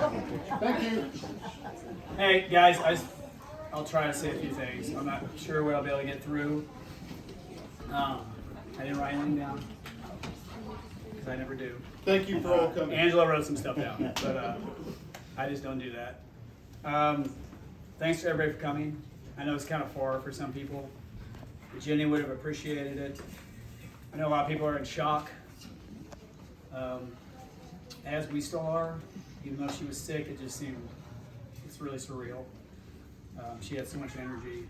Thank you. Hey guys, I'll try to say a few things. I'm not sure what I'll be able to get through. I didn't write anything down because I never do. Thank you for all coming. Angela wrote some stuff down, but I just don't do that. Thanks to everybody for coming. I know it's kind of far for some people. Jenny would have appreciated it. I know a lot of people are in shock, as we still are. Even though she was sick, it just seemed, it's really surreal. She had so much energy,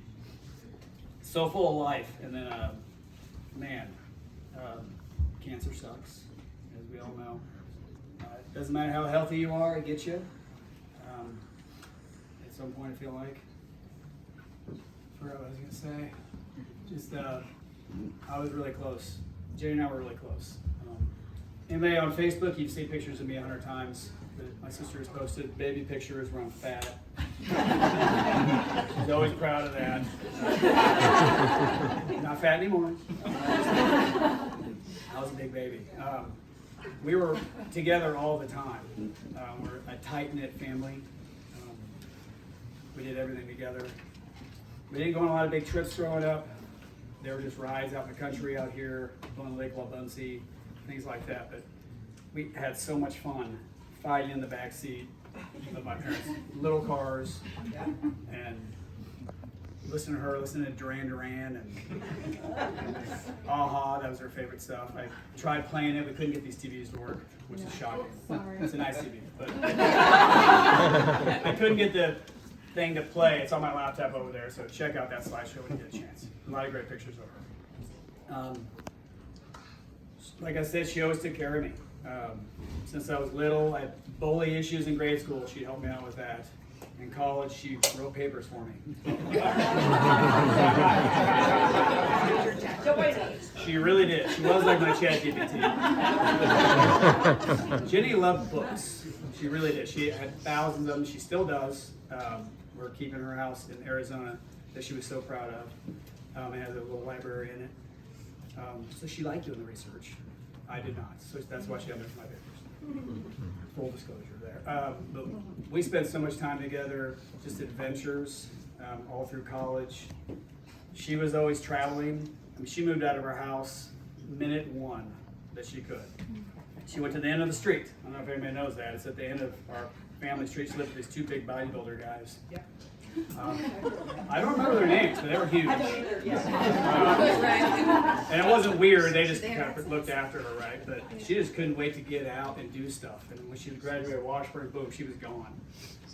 so full of life, and then, cancer sucks, as we all know. It doesn't matter how healthy you are, it gets you. At some point, I feel like, I forgot what I was gonna say. Just, I was really close. Jenny and I were really close. Anybody on Facebook, you've seen pictures of me 100 times. But my sister has posted baby pictures where I'm fat. She's always proud of that. Not fat anymore. I was a big baby. We were together all the time. We're a tight-knit family. We did everything together. We didn't go on a lot of big trips growing up. They were just rides out in the country out here, going to Lake Wabunsee, things like that. But we had so much fun fighting in the back seat of my parents' little cars and listening to her, listening to Duran Duran and Aha, that was her favorite stuff. I tried playing it, we couldn't get these TVs to work, which is shocking. It's a nice TV, but I couldn't get the thing to play. It's on my laptop over there, so check out that slideshow when you get a chance. A lot of great pictures of her. Like I said, she always took care of me. Since I was little, I had bully issues in grade school. She helped me out with that. In college, she wrote papers for me. She really did. She was like my ChatGPT. Jenny loved books. She really did. She had thousands of them. She still does. We're keeping her house in Arizona that she was so proud of. It has a little library in it. So she liked doing the research. I did not. So that's why she had my papers. Full disclosure there. But we spent so much time together, just adventures, all through college. She was always traveling. I mean, she moved out of her house minute one that she could. She went to the end of the street. I don't know if anybody knows that. It's at the end of our family street. She lived with these two big bodybuilder guys. Yep. I don't remember their names, but they were huge. I don't either, and it wasn't weird, they just kind of looked after her, right? But she just couldn't wait to get out and do stuff. And when she graduated Washburn, boom, she was gone.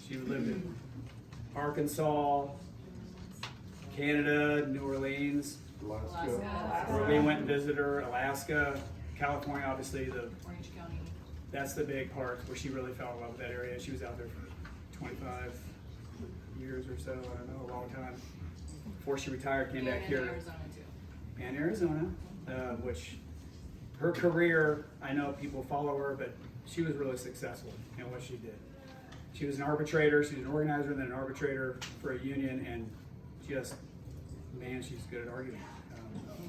She lived in Arkansas, Canada, New Orleans, Alaska. Where we went and visited her, Alaska, California, obviously, Orange County. That's the big part where she really fell in love with that area. She was out there for 25 years or so, I don't know, a long time. Before she retired, came back here. Arizona too. And Arizona, which her career, I know people follow her, but she was really successful in what she did. She was an arbitrator, she was an organizer, and then an arbitrator for a union, and just, man, she's good at arguing.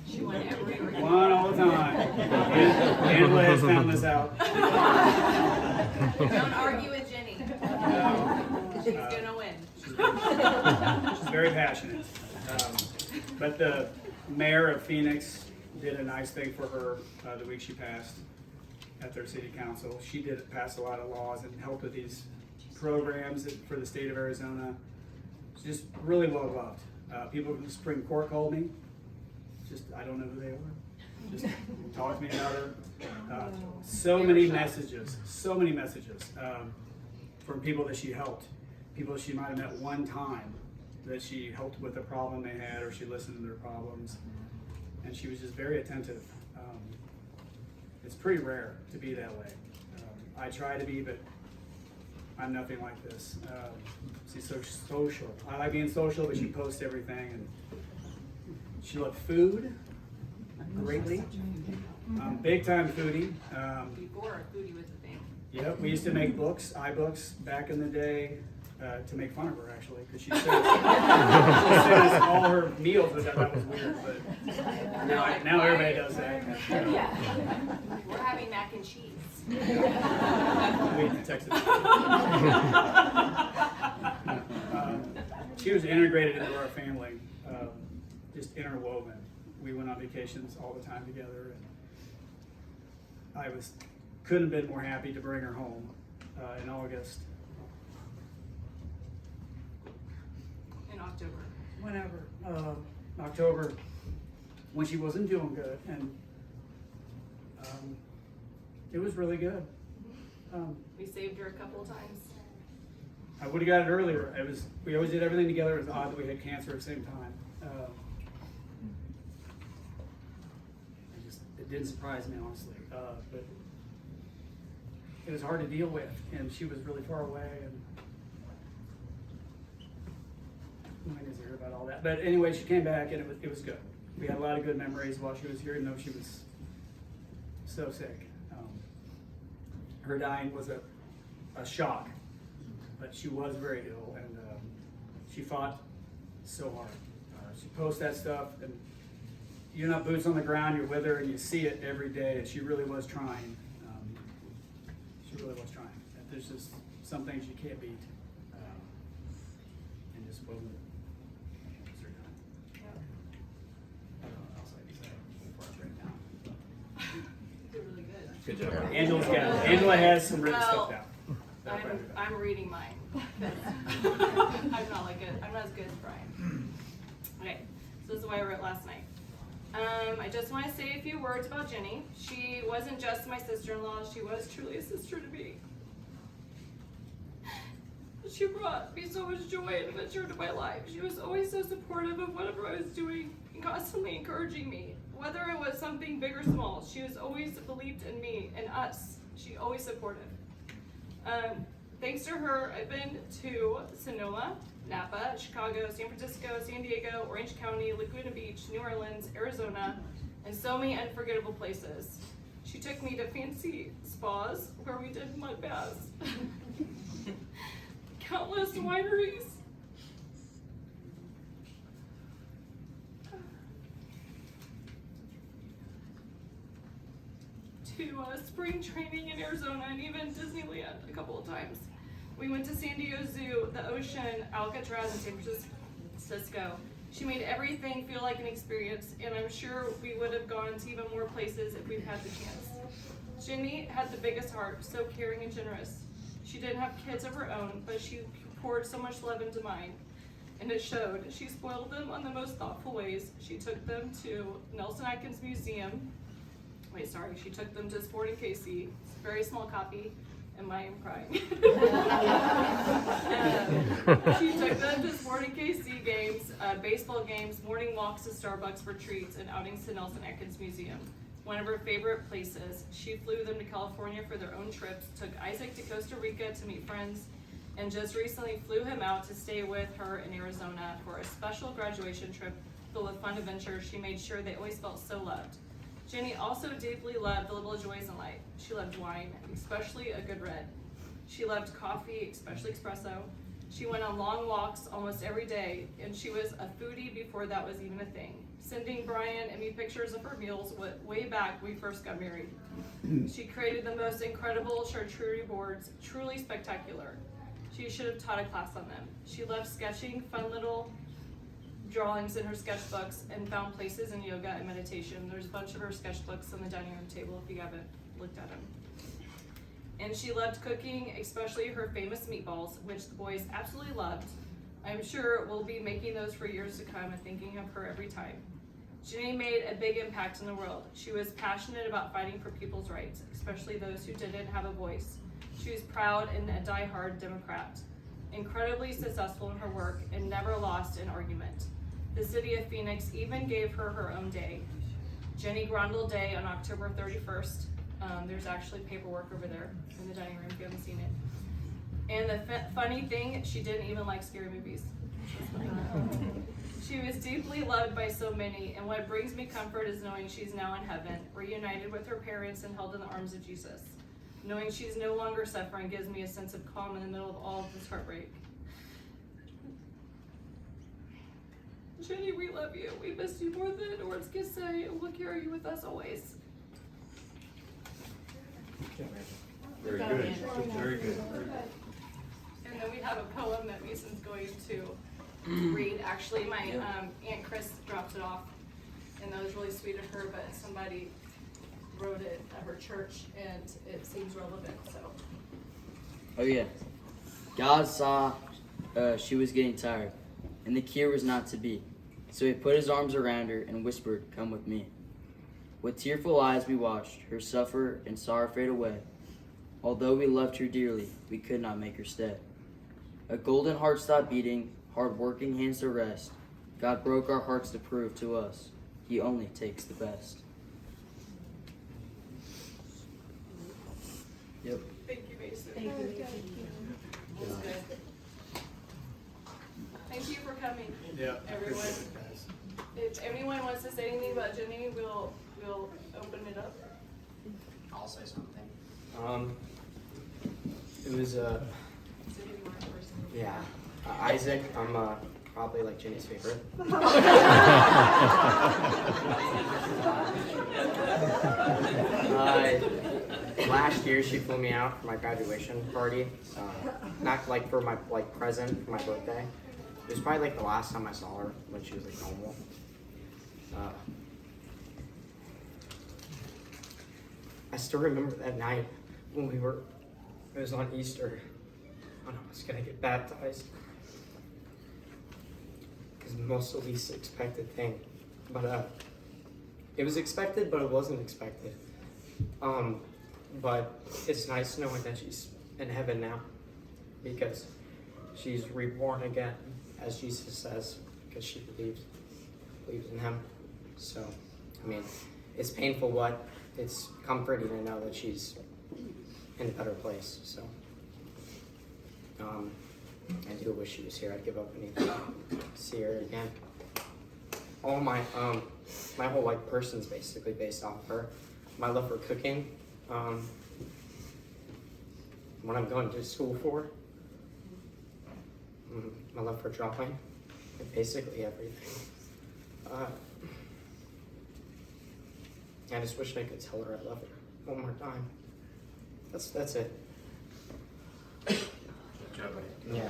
She won every argument. Won all the time. Angela has found this out. Don't argue with Jenny. She's gonna win. She's very passionate. But the mayor of Phoenix did a nice thing for her the week she passed at their city council. She did pass a lot of laws and helped with these programs for the state of Arizona. She's just really well loved. People from the Supreme Court called me. Just, I don't know who they were. Just talked to me about her. So many messages from people that she helped. People she might have met one time that she helped with a problem they had, or she listened to their problems. And she was just very attentive. It's pretty rare to be that way. I try to be, but I'm nothing like this. She's so social. I like being social, but she posts everything. And she loved food greatly. Big time foodie. Before foodie was a thing. Yep, we used to make books, iBooks, back in the day, to make fun of her actually, because she said us all her meals, but that was weird. But now everybody does that. We're having mac and cheese. Wait to text it. She was integrated into our family, just interwoven. We went on vacations all the time together, and I couldn't have been more happy to bring her home in August. In October. Whenever, October, when she wasn't doing good, and it was really good. We saved her a couple of times. I would have got it earlier. We always did everything together. It was odd that we had cancer at the same time. It didn't surprise me, honestly, but it was hard to deal with, and she was really far away, and I didn't hear about all that. But anyway, she came back, and it was good. We had a lot of good memories while she was here, even though she was so sick. Her dying was a shock, but she was very ill, and she fought so hard. She posts that stuff, and you're not boots on the ground, you're with her, and you see it every day, and she really was trying. She really was trying. And there's just some things you can't beat, and just wasn't. It was her time. I don't know what else I can say before I break down. You're really good. Good job. Angela has some written stuff down. I'm reading mine. I'm not as good as Brian. Okay, so this is what I wrote last night. I just want to say a few words about Jenny. She wasn't just my sister-in-law, she was truly a sister to me. She brought me so much joy and adventure to my life. She was always so supportive of whatever I was doing and constantly encouraging me. Whether it was something big or small, she was always believed in me and us. She always supportive. Thanks to her, I've been to Sonoma, Napa, Chicago, San Francisco, San Diego, Orange County, Laguna Beach, New Orleans, Arizona, and so many unforgettable places. She took me to fancy spas where we did mud baths, countless wineries, to spring training in Arizona, and even Disneyland a couple of times. We went to San Diego Zoo, the ocean, Alcatraz, and San Francisco. She made everything feel like an experience, and I'm sure we would have gone to even more places if we'd had the chance. Jenny had the biggest heart, so caring and generous. She didn't have kids of her own, but she poured so much love into mine, and it showed. She spoiled them on the most thoughtful ways. She took them to Nelson Atkins Museum. She took them to Sporting KC. It's a very small copy, and I am crying. She took them to Sporting KC games, baseball games, morning walks to Starbucks for treats, and outings to Nelson Atkins Museum. One of her favorite places. She flew them to California for their own trips, took Isaac to Costa Rica to meet friends, and just recently flew him out to stay with her in Arizona for a special graduation trip filled with fun adventures. She made sure they always felt so loved. Jenny also deeply loved the little joys in life. She loved wine, especially a good red. She loved coffee, especially espresso. She went on long walks almost every day, and she was a foodie before that was even a thing. Sending Brian and me pictures of her meals way back when we first got married. She created the most incredible charcuterie boards, truly spectacular. She should have taught a class on them. She loved sketching fun little drawings in her sketchbooks and found places in yoga and meditation. There's a bunch of her sketchbooks on the dining room table if you haven't looked at them. And she loved cooking, especially her famous meatballs, which the boys absolutely loved. I'm sure we'll be making those for years to come and thinking of her every time. Jenny made a big impact in the world. She was passionate about fighting for people's rights, especially those who didn't have a voice. She was proud and a die-hard Democrat, incredibly successful in her work and never lost an argument. The city of Phoenix even gave her her own day, Jenny Grondahl Day, on October 31st. There's actually paperwork over there in the dining room if you haven't seen it. And the funny thing, she didn't even like scary movies. She was deeply loved by so many, and what brings me comfort is knowing she's now in heaven, reunited with her parents and held in the arms of Jesus. Knowing she's no longer suffering gives me a sense of calm in the middle of all of this heartbreak. Jenny, we love you. We miss you more than words can say, and we'll carry you with us always. Very good. Very good. And then we have a poem that Mason's going to read. Actually, my Aunt Chris dropped it off, and that was really sweet of her, but somebody wrote it at her church, and it seems relevant, so. Oh yeah. God saw she was getting tired, and the cure was not to be. So he put his arms around her and whispered, "Come with me." With tearful eyes we watched her suffer and saw her fade away. Although we loved her dearly, we could not make her stay. A golden heart stopped beating, hard-working hands to rest. God broke our hearts to prove to us He only takes the best. Yep. Thank you, Mason. Thank you. That was good. Thank you for coming, Yeah. everyone. Appreciate it, guys. If anyone wants to say anything about Jenny, we'll open it up. I'll say something. It was So who you want first? yeah, Isaac. I'm probably like Jenny's favorite. Last year she flew me out for my graduation party. Not like for my present for my birthday. It was probably like the last time I saw her when she was like normal. I still remember that night when it was on Easter, when I was gonna get baptized. Because most the least expected thing. But it was expected, but it wasn't expected. But it's nice knowing that she's in heaven now, because she's reborn again, as Jesus says, because she believes in him. So, I mean, it's painful, but it's comforting to know that she's in a better place. So, I do wish she was here. I'd give up anything to see her again. All my whole like person's basically based off of her. My love for cooking, what I'm going to school for, my love for drawing, and basically everything. I just wish I could tell her I love her one more time. That's it. Good job, buddy. Yeah.